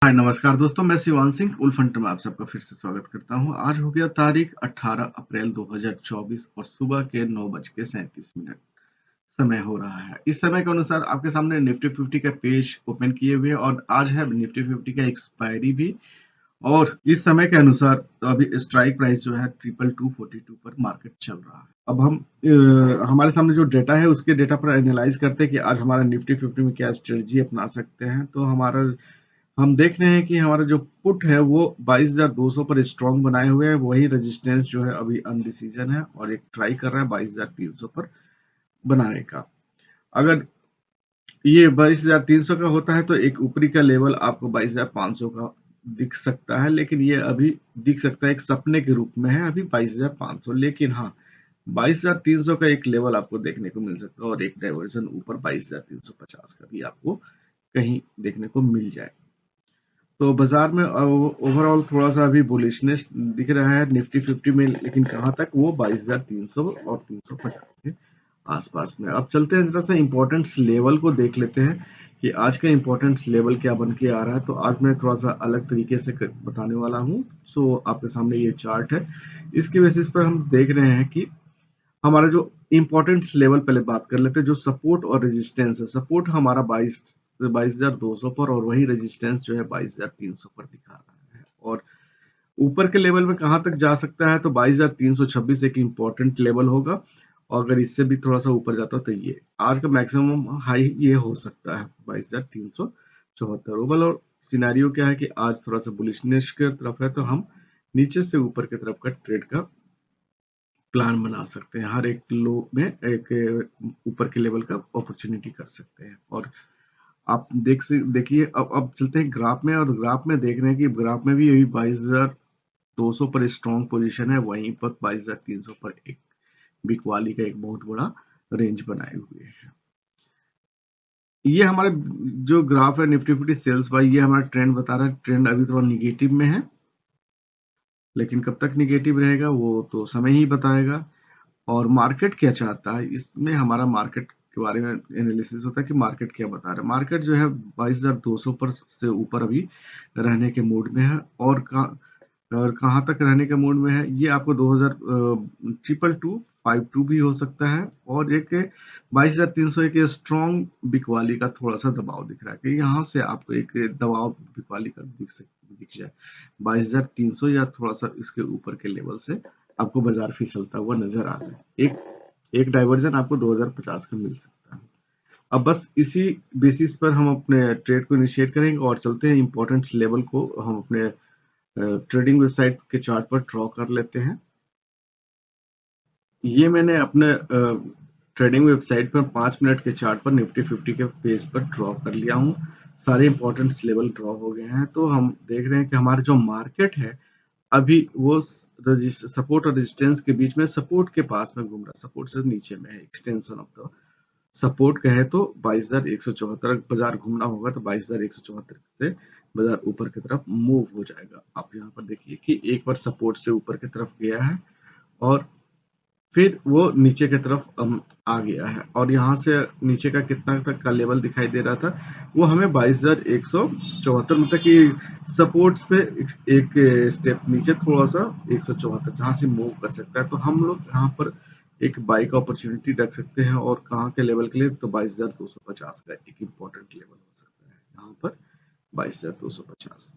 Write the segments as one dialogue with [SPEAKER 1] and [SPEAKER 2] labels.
[SPEAKER 1] हाय नमस्कार दोस्तों, मैं शिवान सिंह उल फंट में आप सबका फिर से स्वागत करता हूं। आज हो गया तारीख 18 अप्रैल 2024 और सुबह के 9:37 समय हो रहा है। इस समय के अनुसार आपके सामने निफ्टी 50 का पेज ओपन किए हुए और आज है निफ्टी 50 का एक्सपायरी भी। और इस समय के अनुसार तो अभी स्ट्राइक प्राइस जो है 2242 पर मार्केट चल रहा है। अब हम हमारे सामने जो डेटा है उसके डेटा पर एनालाइज करते हैं कि आज हमारा निफ्टी 50 में क्या स्ट्रेटजी अपना सकते हैं। तो हम देख रहे हैं कि हमारा जो पुट है वो 22,200 पर स्ट्रॉन्ग बनाए हुए है। वही रेजिस्टेंस जो है अभी अनडिसीजन है और एक ट्राई कर रहा है 22,300 पर बनाने का। अगर ये 22,300 का होता है तो एक ऊपरी का लेवल आपको 22,500 का दिख सकता है, लेकिन ये अभी दिख सकता है एक सपने के रूप में है अभी 22,500। लेकिन हाँ, 22,300 का एक लेवल आपको देखने को मिल सकता है और एक डाइवर्जन ऊपर 22,350 का भी आपको कहीं देखने को मिल जाए। तो बाजार में ओवरऑल थोड़ा सा अभी बुलिशनेस दिख रहा है निफ्टी 50 में, लेकिन कहाँ तक वो 22,300 और 350 के आसपास में। अब चलते हैं जरा सा इम्पोर्टेंस लेवल को देख लेते हैं कि आज का इम्पोर्टेंस लेवल क्या बन के आ रहा है। तो आज मैं थोड़ा सा अलग तरीके से बताने वाला हूँ। सो आपके सामने ये चार्ट है, इसके बेसिस पर हम देख रहे हैं कि हमारा जो इम्पोर्टेंस लेवल पहले बात कर लेते हैं। जो सपोर्ट और रेजिस्टेंस है, सपोर्ट हमारा 22,200 पर और वही रेजिस्टेंस जो है 22,300 पर दिखा रहा है। और ऊपर के लेवल में कहाँ तक जा सकता है तो 22,326 एक इम्पोर्टेंट लेवल होगा। और अगर इससे भी थोड़ा सा ऊपर जाता तो ये आज का मैक्सिमम हाई ये हो सकता है 22,374। ओवरऑल सिनेरियो क्या है कि आज थोड़ा सा बुलिशनेस की तरफ है, तो हम नीचे से ऊपर की तरफ का ट्रेड का प्लान बना सकते हैं। हर एक लो में एक ऊपर के लेवल का अपॉर्चुनिटी कर सकते हैं। और आप देखिए, अब चलते हैं ग्राफ में। और ग्राफ में देख रहे हैं कि ग्राफ में भी यही 22,200 पर स्ट्रॉन्ग पोजीशन है, वहीं पर 22,300 पर एक बिकवाली का एक बहुत बड़ा रेंज बनाए हुए है। ये हमारे जो ग्राफ है निफ्टी 50 सेल्स बाय, ये हमारा ट्रेंड बता रहा है। ट्रेंड अभी थोड़ा निगेटिव में है, लेकिन कब तक निगेटिव रहेगा वो तो समय ही बताएगा। और मार्केट क्या चाहता है, इसमें हमारा मार्केट के बारे में एनालिसिस होता है कि मार्केट क्या बता रहा है। मार्केट जो है 22,200 पर से ऊपर अभी रहने के मूड में है। और कहाँ तक रहने के मूड में है ये आपको 22,252 भी हो सकता है। और एक 22,300 एक स्ट्रॉन्ग बिकवाली का थोड़ा सा दबाव दिख रहा है कि यहाँ से आपको एक दबाव बिकवाली का दिख जाए 22,300 या थोड़ा सा इसके ऊपर के लेवल से आपको बाजार फिसलता हुआ नजर आ रहा है। एक एक डाइवर्जन आपको 2050 का मिल सकता है। अब बस इसी बेसिस पर हम अपने ट्रेड को इनिशिएट करेंगे और चलते हैं इंपॉर्टेंट लेवल को हम अपने ट्रेडिंग वेबसाइट के चार्ट पर ड्रॉ कर लेते हैं। ये मैंने अपने ट्रेडिंग वेबसाइट पर 5 मिनट के चार्ट पर निफ्टी 50 के पेज पर ड्रॉ कर लिया हूँ। सारे इंपॉर्टेंट लेवल ड्रॉ हो गए हैं। तो हम देख रहे हैं कि हमारा जो मार्केट है अभी वो सपोर्ट और रेजिस्टेंस के बीच में, सपोर्ट के पास में घूम रहा है, सपोर्ट से नीचे में है, एक्सटेंशन ऑफ द सपोर्ट कहे तो 22,174 बाजार घूमना होगा तो 22,174 से बाजार ऊपर की तरफ मूव हो जाएगा। आप यहाँ पर देखिए कि एक बार सपोर्ट से ऊपर की तरफ गया है और फिर वो नीचे की तरफ आ गया है। और यहाँ से नीचे का कितना तक का लेवल दिखाई दे रहा था, वो हमें 22,174 मतलब कि सपोर्ट से एक स्टेप नीचे थोड़ा सा 174 जहाँ से मूव कर सकता है। तो हम लोग यहाँ पर एक बाई का अपॉर्चुनिटी रख सकते हैं। और कहाँ के लेवल के लिए तो 22,250 का एक इम्पोर्टेंट लेवल हो सकता है यहाँ पर 22,250।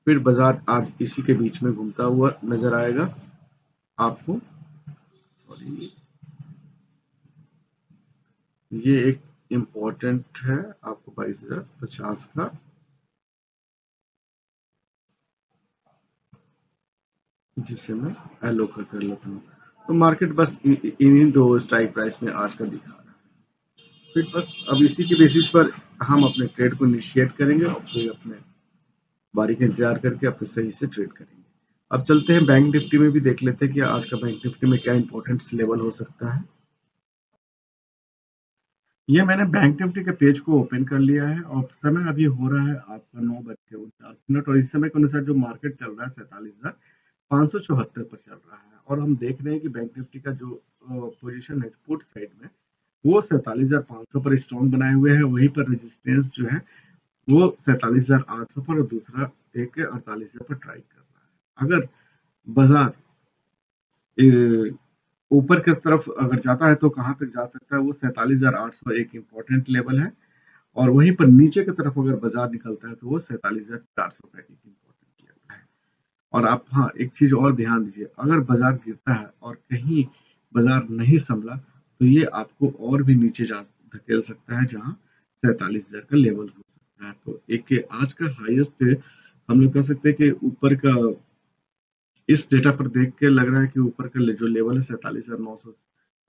[SPEAKER 1] फिर बाजार आज इसी के बीच में घूमता हुआ नजर आएगा आपको। सॉरी, ये एक इम्पोर्टेंट है आपको 22,050 का। जिसे मैं एलो कर लेता हूँ। तो मार्केट बस इन्हीं दो स्ट्राइक प्राइस में आज का दिखा रहा है। फिर बस अब इसी के बेसिस पर हम अपने ट्रेड को इनिशिएट करेंगे और फिर अपने बारी का इंतजार करके अपने सही से ट्रेड करेंगे। अब चलते हैं बैंक निफ्टी में भी देख लेते हैं कि आज का बैंक निफ्टी में क्या इंपॉर्टेंट लेवल हो सकता है। ये मैंने बैंक निफ्टी के पेज को ओपन कर लिया है और समय अभी हो रहा है आपका 9:49 और इस समय के अनुसार जो मार्केट चल रहा है 47,574 पर चल रहा है। और हम देख रहे हैं कि बैंक निफ्टी का जो पोजीशन है पुट साइड में वो 47,500 पर स्ट्रॉन्ग बनाए हुए है। वहीं पर रेजिस्टेंस जो है वो 47,800 पर और दूसरा एक 48,000 पर ट्राई कर रहा है। अगर बाजार ऊपर की तरफ अगर जाता है तो कहाँ तक जा सकता है, वो 47,800 एक इम्पोर्टेंट लेवल है, और वहीं पर नीचे की तरफ अगर बाजार निकलता है तो वो 47,400 का एक इम्पोर्टेंट लेवल है। और आप, हाँ, एक चीज और ध्यान दीजिए, अगर बाजार गिरता है और कहीं बाजार नहीं संभला तो ये आपको और भी नीचे जा धकेल सकता है, जहाँ 47,000 का लेवल हो सकता है। तो एक आज का हाईएस्ट हम लोग कह सकते हैं कि ऊपर का, इस डेटा पर देख के लग रहा है कि ऊपर का जो लेवल है 47,900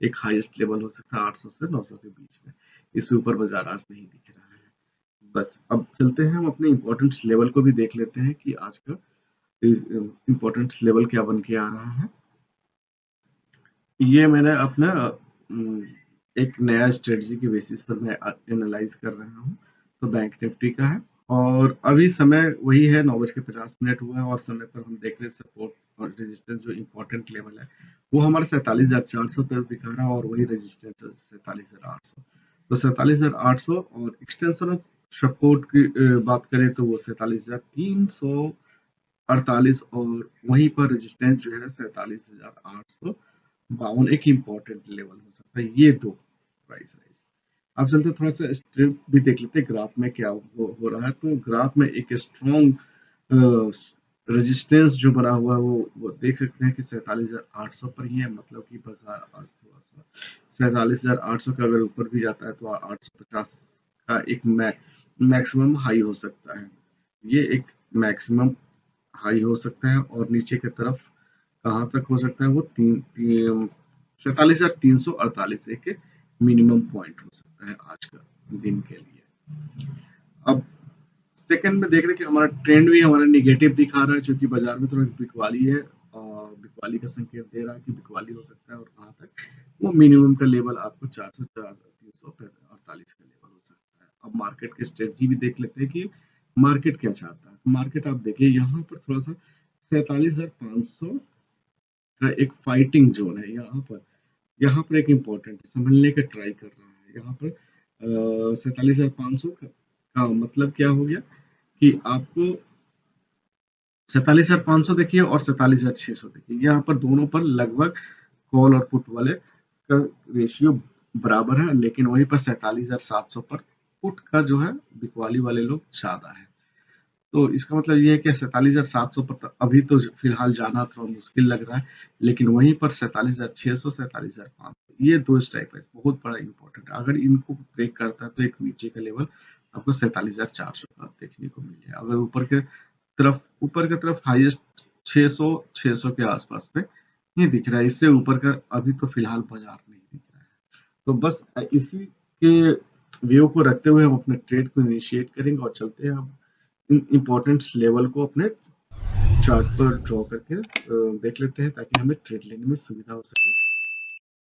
[SPEAKER 1] एक हाईएस्ट लेवल हो सकता है, 800 से 900 के बीच में। इससे ऊपर बाजार आज नहीं दिख रहा है। बस अब चलते हैं, हम अपने इम्पोर्टेंस लेवल को भी देख लेते हैं कि आज का इम्पोर्टेंस लेवल क्या बन के आ रहा है। ये मैंने अपना एक नया स्ट्रेटजी के बेसिस पर मैं एनालाइज कर रहा हूँ, तो बैंक निफ्टी का है। और अभी समय वही है, 9:50 हुआ है, और समय पर हम देख रहे हैं सपोर्ट और रेजिस्टेंस जो इम्पोर्टेंट लेवल है वो हमारा 47,400 पर दिखा रहा है, और वही रेजिस्टेंस 47,800। तो 47,800 और एक्सटेंशन ऑफ सपोर्ट की बात करें तो वो 47,348, और वहीं पर रेजिस्टेंस जो है 47,852 एक इम्पोर्टेंट लेवल हो सकता है। ये दो प्राइस राइज। अब चलते थोड़ा सा स्ट्रेंथ भी देख लेते हैं ग्राफ में क्या हो रहा है। तो ग्राफ में एक स्ट्रॉन्ग रेजिस्टेंस जो बना हुआ है वो देख सकते हैं कि 47,800 पर ही है, मतलब कि बाजार आज थोड़ा सा 47,800 का अगर ऊपर भी जाता है तो 850 का एक मैक्सिमम हाई हो सकता है। ये एक मैक्सिमम हाई हो सकता है, और नीचे की तरफ कहाँ तक हो सकता है, वो 47,348 एक मिनिमम पॉइंट हो सकता है आज का दिन के लिए। अब सेकंड में देख रहे हैं कि हमारा ट्रेंड भी हमारा निगेटिव दिखा रहा है, क्योंकि बाजार में थोड़ा बिकवाली है, और बिकवाली का संकेत दे रहा है कि बिकवाली हो सकता है, और कहाँ तक, वो मिनिमम का लेवल आपको 400-348 का लेवल हो सकता है। अब मार्केट की स्ट्रेटजी भी देख लेते हैं कि मार्केट क्या चाहता है। मार्केट आप देखिए यहाँ पर थोड़ा सा 47,500 का एक फाइटिंग जोन है, यहाँ पर एक इम्पोर्टेंट संभलने का ट्राई कर रहा है। यहाँ पर 47,500 का मतलब क्या हो गया कि आपको 47,500 देखिए और 47,600 देखिए, यहाँ पर दोनों पर लगभग कॉल और पुट वाले का रेशियो बराबर है, लेकिन वहीं पर 47,700 पर पुट का जो है बिकवाली वाले लोग ज्यादा है। तो इसका मतलब ये है कि 47,700 पर अभी तो फिलहाल जाना थोड़ा मुश्किल लग रहा है, लेकिन वहीं पर 47,600, 47,500 ये दो स्ट्राइक प्राइस बहुत बड़ा इंपॉर्टेंट है। अगर इनको ब्रेक करता है तो एक नीचे का लेवल आपको 47,400 का देखने को मिल जाए। अगर ऊपर की तरफ हाईएस्ट 600 के आसपास पे ये दिख रहा है, इससे ऊपर का अभी तो फिलहाल बाजार नहीं दिख रहा है। तो बस इसी के व्यू को रखते हुए हम अपने ट्रेड को इनिशिएट करेंगे, और चलते हैं हम इन इम्पोर्टेंट लेवल को अपने चार्ट पर ड्रॉ करके देख लेते हैं, ताकि हमें ट्रेड लेने में सुविधा हो सके।